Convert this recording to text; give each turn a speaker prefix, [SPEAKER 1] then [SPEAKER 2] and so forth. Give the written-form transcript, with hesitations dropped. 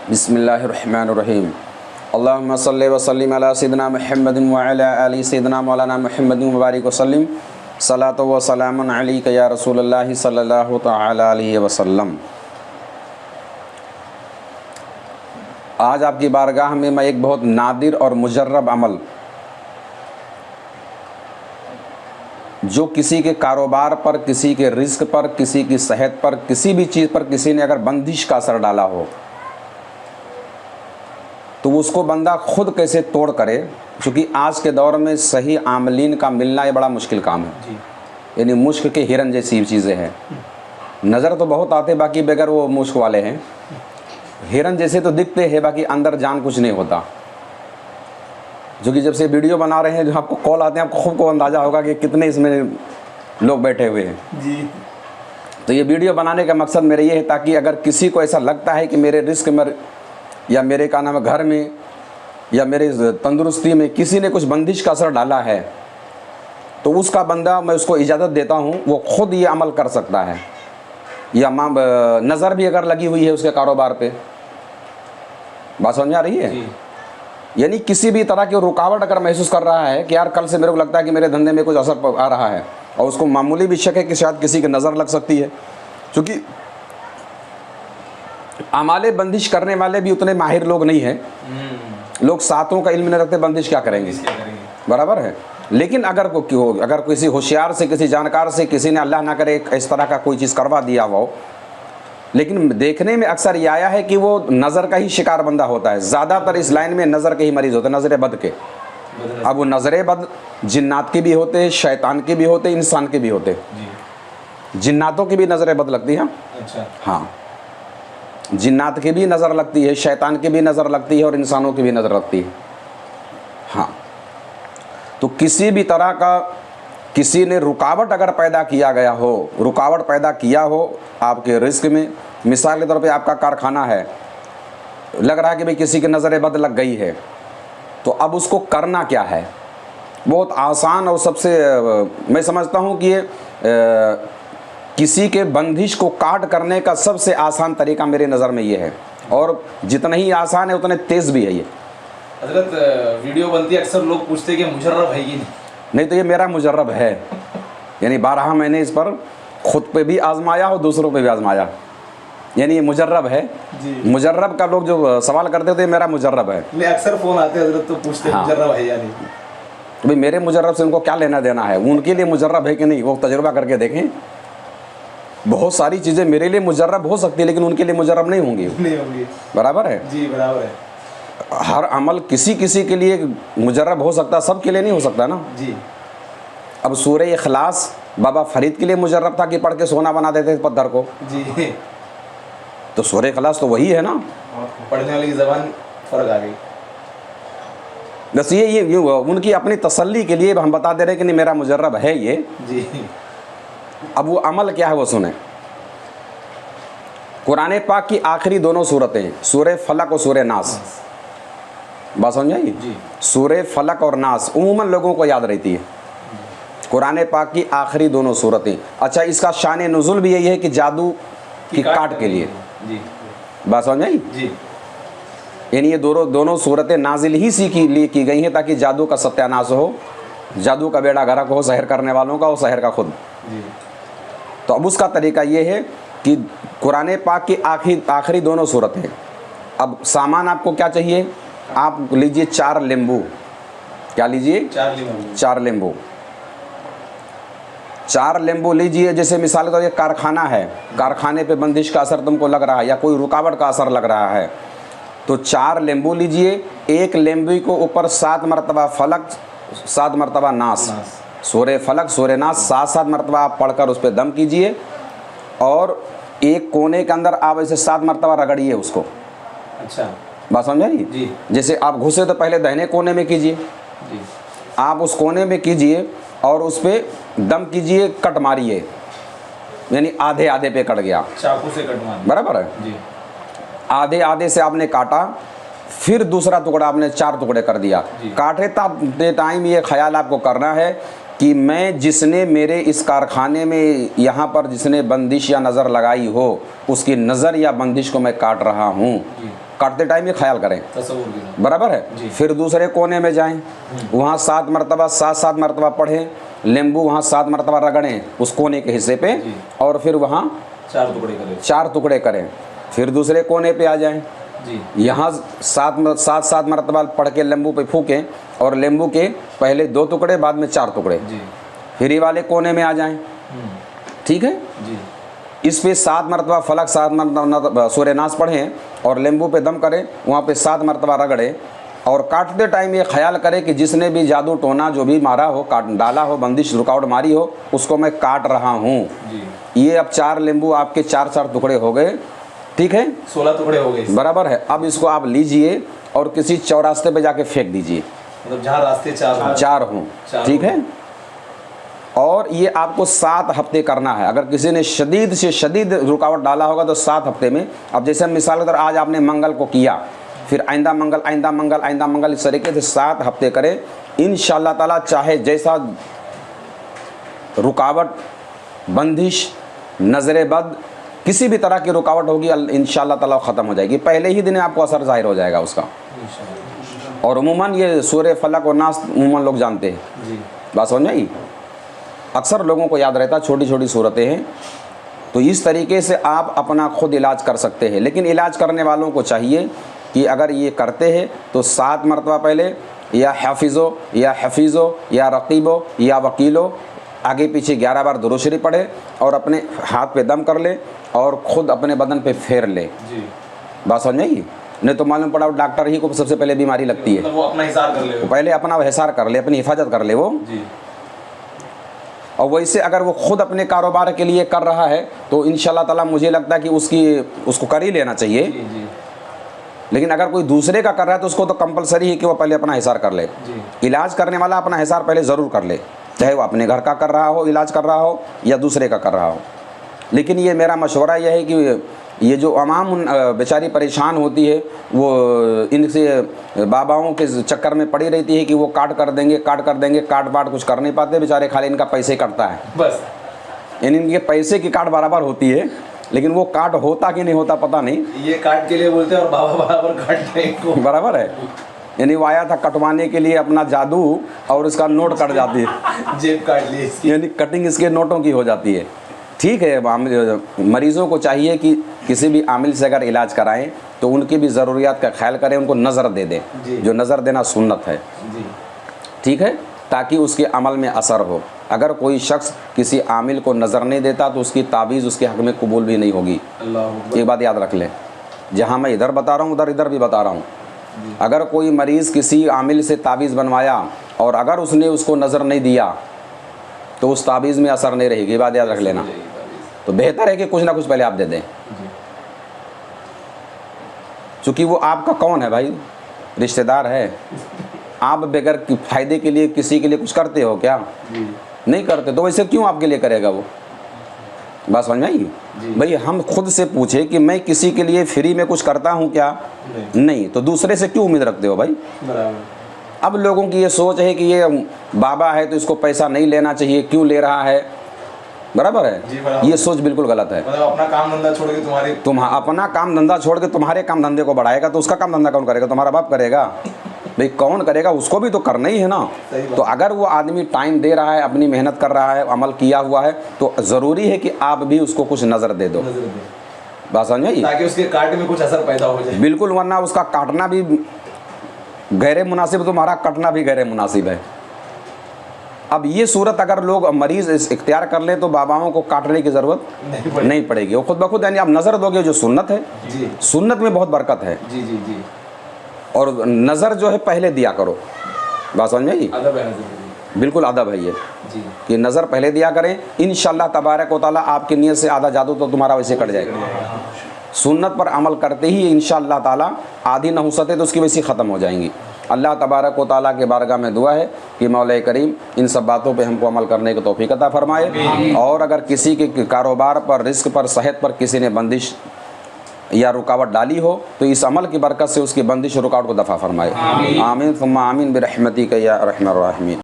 [SPEAKER 1] बिस्मिल्लाहिर्रहमानिर्रहीम। अल्लाहुम्मा सल्लि व सल्लिम अला सय्यिदिना मुहम्मदिन व अला आलि सय्यिदिना मौलाना मुहम्मदिन व बारिक व सल्लिम। सलातो व सलामुन अलैका या रसूलल्लाह सल्लल्लाहु तआला अलैहि वसल्लम। आज आपकी बारगाह में मैं एक बहुत नादिर और मुजर्रब अमल, जो किसी के कारोबार पर, किसी के रिस्क पर, किसी की सेहत पर, किसी भी चीज़ पर किसी ने अगर बंदिश का असर डाला हो तो उसको बंदा खुद कैसे तोड़ करे, क्योंकि आज के दौर में सही आमलीन का मिलना ये बड़ा मुश्किल काम है। यानी मुश्क के हिरन जैसी चीज़ें हैं। नज़र तो बहुत आते, बाकी बगैर वो मुश्क वाले हैं। हिरन जैसे तो दिखते हैं, बाकी अंदर जान कुछ नहीं होता। जो कि जब से वीडियो बना रहे हैं, जो आपको कॉल आते हैं, आपको खुद को अंदाज़ा होगा कि कितने इसमें लोग बैठे हुए हैं जी। तो ये वीडियो बनाने का मकसद मेरा ये है ताकि अगर किसी को ऐसा लगता है कि मेरे रिस्क में या मेरे का नाम घर में या मेरे तंदुरुस्ती में किसी ने कुछ बंदिश का असर डाला है, तो उसका बंदा, मैं उसको इजाज़त देता हूँ, वो खुद ये अमल कर सकता है। या नज़र भी अगर लगी हुई है उसके कारोबार पे, बात समझ आ रही है? यानी किसी भी तरह की रुकावट अगर महसूस कर रहा है कि यार कल से मेरे को लगता है कि मेरे धंधे में कुछ असर आ रहा है, और उसको मामूली भी शक है कि शायद किसी की नज़र लग सकती है, क्योंकि अमाले बंदिश करने वाले भी उतने माहिर लोग नहीं हैं। लोग सातों का इल्म नहीं रखते, बंदिश क्या करेंगे, बराबर है। लेकिन अगर किसी होशियार से, किसी जानकार से किसी ने अल्लाह ना करे इस तरह का कोई चीज़ करवा दिया हो, लेकिन देखने में अक्सर ये आया है कि वो नज़र का ही शिकार बंदा होता है। ज़्यादातर इस लाइन में नज़र के ही मरीज़ होते हैं, नज़र बद के। अब वो नज़र बद जिन्नात के भी होते, शैतान के भी होते, इंसान के भी होते। जिन्नातों की भी नज़र बद लगती है। अच्छा। हाँ, जिन्नात की भी नज़र लगती है, शैतान की भी नज़र लगती है, और इंसानों की भी नज़र लगती है। हाँ, तो किसी भी तरह का किसी ने रुकावट अगर पैदा किया गया हो, रुकावट पैदा किया हो आपके रिस्क में, मिसाल के तौर पे आपका कारखाना है, लग रहा है कि भाई किसी की नज़र बद लग गई है, तो अब उसको करना क्या है? बहुत आसान और सबसे मैं समझता हूँ कि ये किसी के बंदिश को काट करने का सबसे आसान तरीका मेरे नज़र में ये है, और जितना ही आसान है उतने तेज़ भी है ये।
[SPEAKER 2] हज़रत वीडियो बनती है, अक्सर लोग पूछते हैं कि मुजर्रब है कि
[SPEAKER 1] नहीं, तो ये मेरा मुजर्रब है। यानी 12 मैंने इस पर खुद पे भी आजमाया और दूसरों पे भी आजमाया, यानी ये मुजर्रब है जी। मुजर्रब का लोग जो सवाल करते थे, मेरा मुजर्रब है।
[SPEAKER 2] मैं अक्सर फ़ोन आते हैं हज़रत, तो पूछते हैं मुजर्रब है या नहीं।
[SPEAKER 1] भाई मेरे मुजर्रब से उनको क्या लेना देना है, उनके लिए मुजर्रब है कि नहीं वो तजुर्बा करके देखें। बहुत सारी चीज़ें मेरे लिए मुजर्रब हो सकती है, लेकिन उनके लिए मुजर्रब नहीं होंगी। बराबर है
[SPEAKER 2] जी, बराबर है।
[SPEAKER 1] हर अमल किसी किसी के लिए मुजर्रब हो सकता, सब के लिए नहीं हो सकता ना जी। अब सूरह इखलास बाबा फरीद के लिए मुजर्रब था कि पढ़ के सोना बना देते थे पत्थर को जी। तो सूरह इखलास तो वही है ना,
[SPEAKER 2] पढ़ने वाली की ज़बान फर्क आ गई।
[SPEAKER 1] बस ये उनकी अपनी तसल्ली के लिए हम बता दे रहे हैं कि नहीं मेरा मुजर्रब है ये
[SPEAKER 2] जी।
[SPEAKER 1] अब वो अमल क्या है वो सुने। कुरान पाक की आखिरी दोनों सूरतें, सूरह फलक और सूरह नास, बात समझ आई? सूरह फलक और नास उमूमन लोगों को याद रहती है, कुरान पाक की आखिरी दोनों सूरतें। अच्छा, इसका शान नुज़ुल भी यही है कि जादू की काट के लिए जी। बात समझ आई जी। यानी ये दोनों सूरतें नाजिल ही सी के लिए की गई हैं ताकि जादू का सत्यानाश हो, जादू का बेड़ा गर्क हो, सहर करने वालों का और सहर का खुद जी। तो अब उसका तरीका ये है कि कुरान पाक की आखिरी दोनों सूरतें। अब सामान आपको क्या चाहिए, आप लीजिए 4 नींबू। क्या लीजिए? 4 नींबू। 4 नींबू लीजिए। जैसे मिसाल के तौर पर कारखाना है, कारखाने पे बंदिश का असर तुमको लग रहा है या कोई रुकावट का असर लग रहा है, तो 4 नींबू लीजिए। एक नींबू को ऊपर 7 मरतबा फलक, 7 मरतबा नास, सूरह फलक सूरह नास 7-7 मरतबा आप पढ़कर उस पर दम कीजिए, और एक कोने के अंदर आप ऐसे 7 मरतबा रगड़िए उसको। अच्छा, बात समझ आई जी। जैसे आप घुसे तो पहले दाहिने कोने में कीजिए जी, आप उस कोने में कीजिए और उस पर दम कीजिए, कट मारिए, यानी आधे आधे पे कट गया,
[SPEAKER 2] चाकू से कट मारिए,
[SPEAKER 1] बराबर है जी। आधे आधे से आपने काटा, फिर दूसरा टुकड़ा आपने 4 टुकड़े कर दिया। काटते टाइम ये ख्याल आपको करना है कि मैं जिसने मेरे इस कारखाने में यहाँ पर जिसने बंदिश या नज़र लगाई हो, उसकी नज़र या बंदिश को मैं काट रहा हूँ। काटते टाइम ये ख्याल करें,
[SPEAKER 2] तसव्वुर के साथ।
[SPEAKER 1] बराबर है। फिर दूसरे कोने में जाएं, वहाँ 7 मरतबा 7 मरतबा पढ़ें, नींबू वहाँ 7 मरतबा रगड़ें उस कोने के हिस्से पे, और फिर वहाँ 4 टुकड़े करें। फिर दूसरे कोने पे आ जाएं, यहाँ 7 मरतबा पढ़ के नींबू पे फूकें, और नींबू के पहले 2 टुकड़े बाद में 4 टुकड़े। फिर ये वाले कोने में आ जाएं, ठीक है। इस पे 7 मरतबा फलक, 7 मरतबा सूर्य नास पढ़ें, और नींबू पे दम करें, वहाँ पे 7 मरतबा रगड़ें, और काटते टाइम ये ख्याल करें कि जिसने भी जादू टोना जो भी मारा हो, काट डाला हो, बंदिश रुकावट मारी हो, उसको मैं काट रहा हूँ। ये अब 4 नींबू आपके 4 टुकड़े हो गए, ठीक है,
[SPEAKER 2] 16 टुकड़े हो गए,
[SPEAKER 1] बराबर है। अब इसको आप लीजिए और किसी चौरास्ते पे जाके फेंक दीजिए,
[SPEAKER 2] मतलब जहाँ रास्ते
[SPEAKER 1] 4 हों, ठीक है। और ये आपको 7 हफ्ते करना है। अगर किसी ने शदीद से शदीद रुकावट डाला होगा तो 7 हफ्ते में, अब जैसे मिसाल के तौर आज आपने मंगल को किया, फिर आइंदा मंगल, आइंदा मंगल, आइंदा मंगल, इस तरीके से 7 हफ्ते करें। इंशाअल्लाह ताला चाहे जैसा रुकावट, बंदिश, नज़र बद, किसी भी तरह की रुकावट होगी, इंशाअल्लाह ताला ख़त्म हो जाएगी। पहले ही दिन आपको असर ज़ाहिर हो जाएगा उसका। और उमूमन ये सूरह फलक और नास उमूमन लोग जानते हैं, बात समझ में आई। अक्सर लोगों को याद रहता, छोटी छोटी सूरतें हैं। तो इस तरीके से आप अपना खुद इलाज कर सकते हैं। लेकिन इलाज करने वालों को चाहिए कि अगर ये करते हैं तो 7 मरतबा पहले या हाफिज़ो या हफीज़ो या रकीबो या वकीलो आगे पीछे 11 बार दुरूद शरीफ पढ़े, और अपने हाथ पे दम कर ले और ख़ुद अपने बदन पे फेर ले। बात समझ में आई। नहीं तो मालूम पड़ा डॉक्टर ही को सबसे पहले बीमारी लगती है,
[SPEAKER 2] वो अपना हिसार कर ले,
[SPEAKER 1] पहले अपना हिसार कर ले, अपनी हिफाजत कर ले वो। और वैसे अगर वो ख़ुद अपने कारोबार के लिए कर रहा है तो इंशाअल्लाह ताला मुझे लगता है कि उसको कर ही लेना चाहिए। लेकिन अगर कोई दूसरे का कर रहा है तो उसको तो कंपलसरी है कि वो पहले अपना हिसार कर ले। इलाज करने वाला अपना हिसार पहले ज़रूर कर ले, चाहे वो अपने घर का कर रहा हो, इलाज कर रहा हो, या दूसरे का कर रहा हो। लेकिन ये मेरा मशवरा यह है कि ये जो अवाम बेचारी परेशान होती है, वो इनसे बाबाओं के चक्कर में पड़ी रहती है कि वो काट कर देंगे, काट बाट कुछ कर नहीं पाते बेचारे, खाली इनका पैसे कटता है
[SPEAKER 2] बस।
[SPEAKER 1] यानी इनके पैसे की काट बराबर होती है, लेकिन वो काट होता कि नहीं होता पता नहीं।
[SPEAKER 2] ये काट के लिए बोलते हैं और बाबा बराबर काटते हैं,
[SPEAKER 1] बराबर है। यानी वो आया था कटवाने के लिए अपना जादू, और उसका नोट कट जाती है,
[SPEAKER 2] जेब काट ली इसकी,
[SPEAKER 1] यानी कटिंग इसके नोटों की हो जाती है। ठीक है, मरीज़ों को चाहिए कि किसी भी आमिल से अगर इलाज कराएं तो उनकी भी ज़रूरियात का ख्याल करें, उनको नज़र दे दें, जो नज़र देना सुन्नत है, ठीक है, ताकि उसके अमल में असर हो। अगर कोई शख्स किसी आमिल को नज़र नहीं देता तो उसकी तावीज़ उसके हक़ में कबूल भी नहीं होगी। ये बात याद रख लें, जहाँ मैं इधर बता रहा हूँ इधर भी बता रहा हूँ। अगर कोई मरीज़ किसी आमिल से तावीज़ बनवाया और अगर उसने उसको नज़र नहीं दिया तो उस तावीज़ में असर नहीं रहेगी, ये बात याद रख लेना। तो बेहतर है कि कुछ ना कुछ पहले आप दे दें, चूँकि वो आपका कौन है भाई, रिश्तेदार है। आप बगैर फ़ायदे के लिए किसी के लिए कुछ करते हो क्या? नहीं करते, तो वैसे क्यों आपके लिए करेगा वो? बात समझ में आई भाई। हम खुद से पूछे कि मैं किसी के लिए फ्री में कुछ करता हूँ क्या? नहीं, तो दूसरे से क्यों उम्मीद रखते हो भाई? अब लोगों की ये सोच है कि ये बाबा है तो इसको पैसा नहीं लेना चाहिए, क्यों ले रहा है? बराबर है, ये सोच बिल्कुल गलत है।
[SPEAKER 2] मतलब अपना काम धंधा छोड़ के
[SPEAKER 1] अपना काम धंधा छोड़ के तुम्हारे काम धंधे को बढ़ाएगा तो उसका काम धंधा कौन करेगा? तुम्हारा बाप करेगा भाई, कौन करेगा? उसको भी तो करना ही है ना। तो अगर वो आदमी टाइम दे रहा है, अपनी मेहनत कर रहा है, अमल किया हुआ है, तो ज़रूरी है कि आप भी उसको कुछ नज़र दे दो। बात समझ में,
[SPEAKER 2] ताकि उसके काटने में कुछ असर पैदा हो जाए।
[SPEAKER 1] बिल्कुल, वरना उसका काटना भी गैर मुनासिब, तुम्हारा कटना भी गैर मुनासिब है। अब ये सूरत अगर लोग मरीज़ इख्तियार कर ले तो बाबाओं को काटने की ज़रूरत नहीं पड़ेगी, वो खुद ब खुद, यानी आप नज़र दोगे, जो सुन्नत है, सुन्नत में बहुत बरकत है। और नज़र जो है पहले दिया करो। बात समझ में आई? बिल्कुल अदब है ये कि नज़र पहले दिया करें। इंशाअल्लाह तबारक व तआला आपकी नीयत से आधा जादू तो तुम्हारा वैसे कट जाएगा। सुन्नत पर अमल करते ही इंशाअल्लाह ताला आधी नहुसतें तो उसकी वैसी ख़त्म हो जाएंगी। अल्लाह तबारक व तआला के बारगाह में दुआ है कि मौला करीम इन सब बातों पे हमको अमल करने की तौफीक अता फरमाए। और अगर किसी के कारोबार पर, रिस्क पर, सेहत पर किसी ने बंदिश या रुकावट डाली हो तो इस अमल की बरकत से उसकी बंदिश रुकावट को दफ़ा फरमाए। आमीन सुम्मा आमीन बिरहमतिक या अरहमर राहिमीन।